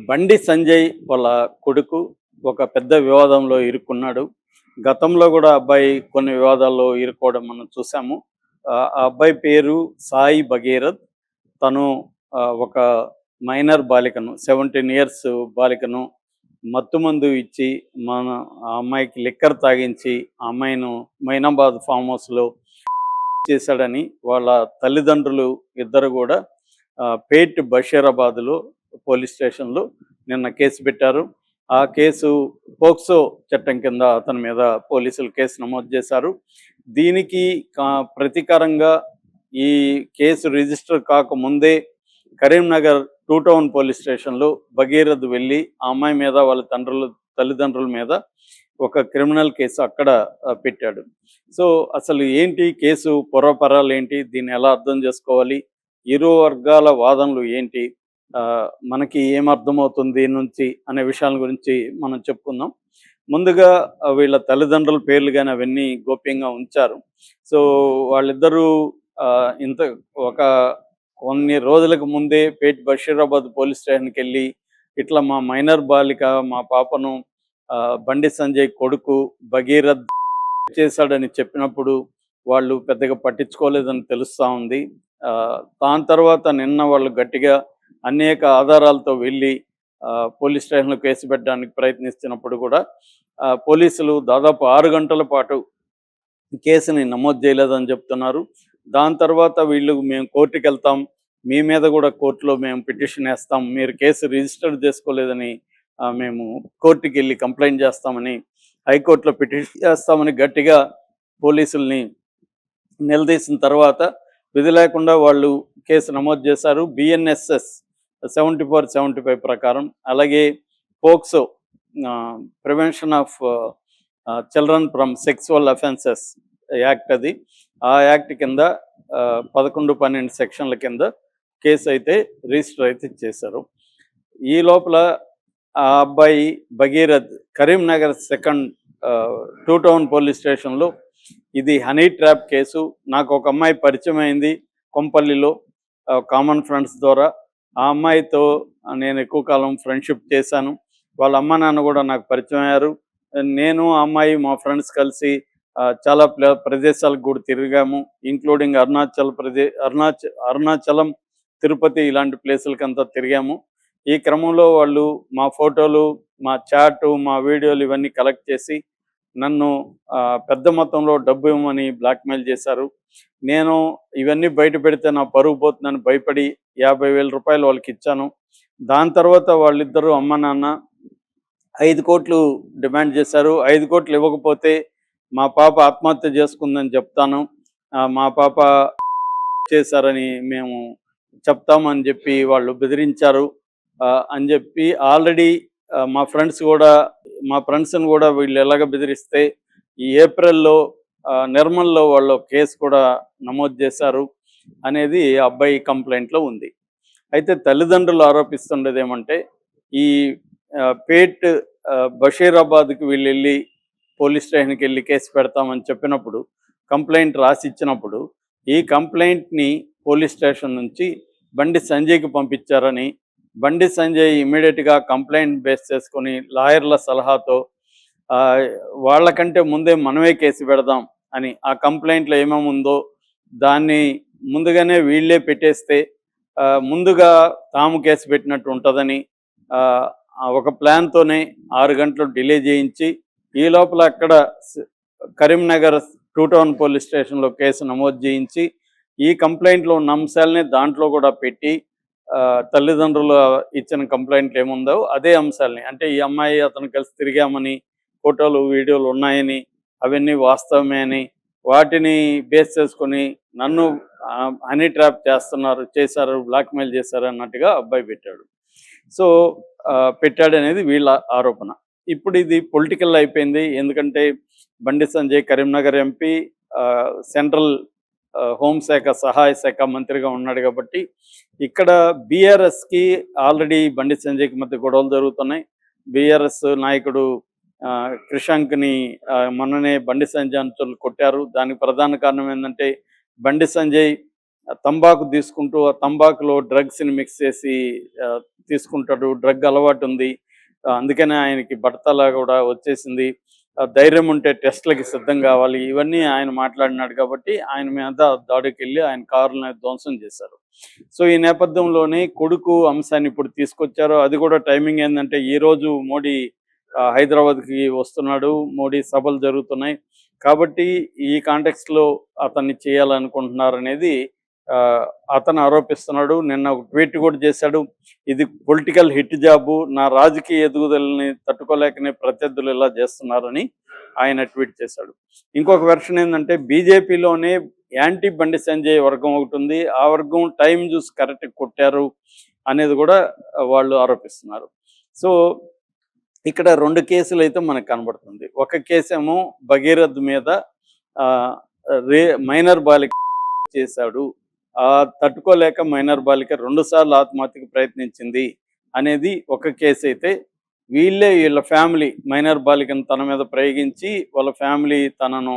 బండి సంజయ్ వాళ్ళ కొడుకు ఒక పెద్ద వివాదంలో ఇరుక్కున్నాడు. గతంలో కూడా అబ్బాయి కొన్ని వివాదాల్లో ఇరుక్కోవడం మనం చూసాము. ఆ అబ్బాయి పేరు సాయి భగీరథ్. తను ఒక మైనర్ బాలికను 17 ఇయర్స్ బాలికను మత్తుమందు ఇచ్చి ఆ అమ్మాయికి లిక్కర్ తాగించి ఆ అమ్మాయిను మైనాబాద్ ఫామ్ హౌస్‌లో చేశాడని వాళ్ళ తల్లిదండ్రులు ఇద్దరు కూడా పేట్ బషీరాబాద్‌లో పోలీస్ స్టేషన్‌లో నిన్న కేసు పెట్టారు. ఆ కేసు పోక్సో చట్టం కింద అతని మీద పోలీసులు కేసు నమోదు చేశారు. దీనికి ప్రతీకారంగా ఈ కేసు రిజిస్టర్ కాకముందే కరీంనగర్ 2 టౌన్ పోలీస్ స్టేషన్‌లో భగీరథ్ వెళ్ళి ఆ అమ్మాయి మీద వాళ్ళ తల్లిదండ్రుల మీద ఒక క్రిమినల్ కేసు అక్కడ పెట్టాడు. సో అసలు ఏంటి కేసు పూర్వపరాలు ఏంటి? దీన్ని ఎలా అర్థం చేసుకోవాలి? ఇరు వర్గాల వాదనలు ఏంటి? మనకి ఏమర్థమవుతుంది దీని నుంచి అనే విషయాల గురించి మనం చెప్పుకుందాం. ముందుగా వీళ్ళ తల్లిదండ్రుల పేర్లు కానీ అవన్నీ గోప్యంగా ఉంచారు. సో వాళ్ళిద్దరూ ఇంత ఒక కొన్ని రోజులకు ముందే పేట్ బషీరాబాద్ పోలీస్ స్టేషన్కి వెళ్ళి ఇట్లా మా మైనర్ బాలిక మా పాపను బండి సంజయ్ కొడుకు భగీరథ్ చేశాడని చెప్పినప్పుడు వాళ్ళు పెద్దగా పట్టించుకోలేదని తెలుస్తూ ఉంది. దాని తర్వాత నిన్న వాళ్ళు గట్టిగా అనేక ఆధారాలతో వెళ్ళి పోలీస్ స్టేషన్లో కేసు పెట్టడానికి ప్రయత్నిస్తున్నప్పుడు కూడా పోలీసులు దాదాపు 6 గంటల పాటు కేసుని నమోదు చేయలేదని చెప్తున్నారు. దాని తర్వాత వీళ్ళు మేము కోర్టుకి వెళ్తాం, మీ మీద కూడా కోర్టులో మేము పిటిషన్ వేస్తాం, మీరు కేసు రిజిస్టర్ చేసుకోలేదని మేము కోర్టుకి వెళ్ళి కంప్లైంట్ చేస్తామని హైకోర్టులో పిటిషన్ చేస్తామని గట్టిగా పోలీసుల్ని నిలదీసిన తర్వాత విధి లేకుండా వాళ్ళు కేసు నమోదు చేశారు. బిఎన్ఎస్ఎస్ 74-75 ప్రకారం, అలాగే POCSO prevention of children from sexual offences act, అది ఆ యాక్ట్ కింద 11-12 సెక్షన్ల కింద కేసు అయితే రిజిస్టర్ అయితే చేశారు. ఈ లోపల ఆ అబ్బాయి భగీరథ్ కరీంనగర్ 2 టౌన్ పోలీస్ స్టేషన్లో ఇది హనీ ట్రాప్ కేసు. నాకు ఒక అమ్మాయి పరిచయం అయింది కొంపల్లిలో కామన్ ఫ్రెండ్స్ ద్వారా. ఆ అమ్మాయితో నేను ఎక్కువ కాలం ఫ్రెండ్షిప్ చేశాను. వాళ్ళ అమ్మ నాన్న కూడా నాకు పరిచయం అయ్యారు. నేను ఆ అమ్మాయి మా ఫ్రెండ్స్ కలిసి చాలా ప్రదేశాలకు కూడా తిరిగాము, ఇంక్లూడింగ్ అరుణాచలం, తిరుపతి ఇలాంటి ప్లేసులకంతా తిరిగాము. ఈ క్రమంలో వాళ్ళు మా ఫోటోలు, మా చాటు, మా వీడియోలు ఇవన్నీ కలెక్ట్ చేసి నన్ను పెద్ద మొత్తంలో డబ్బు ఇవ్వమని బ్లాక్మెయిల్ చేశారు. నేను ఇవన్నీ బయట పెడితే నా పరువు పోతుందని భయపడి 50,000 రూపాయలు వాళ్ళకి ఇచ్చాను. దాని తర్వాత వాళ్ళిద్దరూ అమ్మ నాన్న 5 కోట్లు డిమాండ్ చేశారు. 5 కోట్లు ఇవ్వకపోతే మా పాప ఆత్మహత్య చేసుకుందని చెప్తాను, మా పాప చేశారని మేము చెప్తామని చెప్పి వాళ్ళు బెదిరించారు అని చెప్పి ఆల్రెడీ మా ఫ్రెండ్స్ని కూడా వీళ్ళు ఎలాగ బెదిరిస్తే ఈ ఏప్రిల్లో నిర్మల్లో వాళ్ళు కేసు కూడా నమోదు చేశారు అనేది అబ్బాయి కంప్లైంట్లో ఉంది. అయితే తల్లిదండ్రులు ఆరోపిస్తుండేది ఏమంటే ఈ పేట్ బషీరాబాద్కి వీళ్ళు వెళ్ళి పోలీస్ స్టేషన్కి వెళ్ళి కేసు పెడతామని చెప్పినప్పుడు, కంప్లైంట్ రాసి ఇచ్చినప్పుడు ఈ కంప్లైంట్ని పోలీస్ స్టేషన్ నుంచి బండి సంజయ్కి పంపించారని, బండి సంజయ్ ఇమీడియట్గా కంప్లైంట్ బేస్ చేసుకొని లాయర్ల సలహాతో వాళ్ళకంటే ముందే మనమే కేసు పెడదాం అని ఆ కంప్లైంట్లో ఏమేమి ఉందో దాన్ని ముందుగానే వీళ్ళే పెట్టేస్తే ముందుగా తాము కేసు పెట్టినట్టు ఉంటుందని ఒక ప్లాన్తోనే 6 గంటలు డిలే చేయించి ఈ లోపల అక్కడ కరీంనగర్ 2 టౌన్ పోలీస్ స్టేషన్లో కేసు నమోదు చేయించి ఈ కంప్లైంట్లో ఉన్న అంశాలనే దాంట్లో కూడా పెట్టి తల్లిదండ్రులు ఇచ్చిన కంప్లైంట్లు ఏముందో అదే అంశాలని, అంటే ఈ అమ్మాయి అతను కలిసి తిరిగామని, ఫోటోలు వీడియోలు ఉన్నాయని, అవన్నీ వాస్తవమే అని, వాటిని బేస్ చేసుకొని నన్ను హనీ ట్రాప్ చేశారు, బ్లాక్మెయిల్ చేశారు అన్నట్టుగా అబ్బాయి పెట్టాడు. సో పెట్టాడనేది వీళ్ళ ఆరోపణ. ఇప్పుడు ఇది పొలిటికల్ అయిపోయింది. ఎందుకంటే బండి సంజయ్ కరీంనగర్ ఎంపీ, సెంట్రల్ హోంశాఖ సహాయ శాఖ మంత్రిగా ఉన్నాడు కాబట్టి ఇక్కడ బీఆర్ఎస్కి ఆల్రెడీ బండి సంజయ్కి మధ్య గొడవలు జరుగుతున్నాయి. బీఆర్ఎస్ నాయకుడు క్రిషాంక్ని మొన్ననే బండి సంజయ్ అంచులు కొట్టారు. దానికి ప్రధాన కారణం ఏంటంటే బండి సంజయ్ తంబాకు తీసుకుంటూ ఆ తంబాకులో డ్రగ్స్ని మిక్స్ చేసి తీసుకుంటాడు. డ్రగ్ అలవాటు ఉంది. అందుకనే ఆయనకి బడతలా కూడా వచ్చేసింది. ధైర్యం ఉంటే టెస్ట్‌లకి సిద్ధం కావాలి. ఇవన్నీ ఆయన మాట్లాడినాడు కాబట్టి ఆయన మీద దాడికెళ్ళి ఆయన కారుని ధ్వంసం చేశారు. సో, ఈ నేపథ్యంలోనే కొడుకు అంశాన్ని ఇప్పుడు తీసుకొచ్చారు. అది కూడా టైమింగ్ ఏందంటే ఈరోజు మోడీ హైదరాబాద్‌కి వస్తున్నాడు. మోడీ సభలు జరుగుతున్నాయి. కాబట్టి ఈ కాంటెక్స్ట్‌లో అతన్ని చేయాలనుకుంటున్నారనేది అతను ఆరోపిస్తున్నాడు. నిన్న ఒక ట్వీట్ కూడా చేశాడు. ఇది పొలిటికల్ హిట్ జాబు. నా రాజకీయ ఎదుగుదలని తట్టుకోలేకనే ప్రత్యర్థులు ఇలా చేస్తున్నారని ఆయన ట్వీట్ చేశాడు. ఇంకొక వెర్షన్ ఏందంటే బీజేపీలోనే యాంటీ బండి సంజయ్ వర్గం ఒకటి ఉంది. ఆ వర్గం టైం చూసి కరెక్ట్‌గా కొట్టారు అనేది కూడా వాళ్ళు ఆరోపిస్తున్నారు. సో, ఇక్కడ 2 కేసులైతే మనకు కనబడుతుంది. ఒక కేసేమో భగీరథ్ మీద ఆహ్, మైనర్ బాలిక చేశాడు. తట్టుకోలేక మైనర్ బాలిక 2 సార్లు ఆత్మహత్యకు ప్రయత్నించింది అనేది ఒక కేసైతే, వీళ్ళ ఫ్యామిలీ మైనర్ బాలికను తన మీద ప్రయోగించి వాళ్ళ ఫ్యామిలీ తనను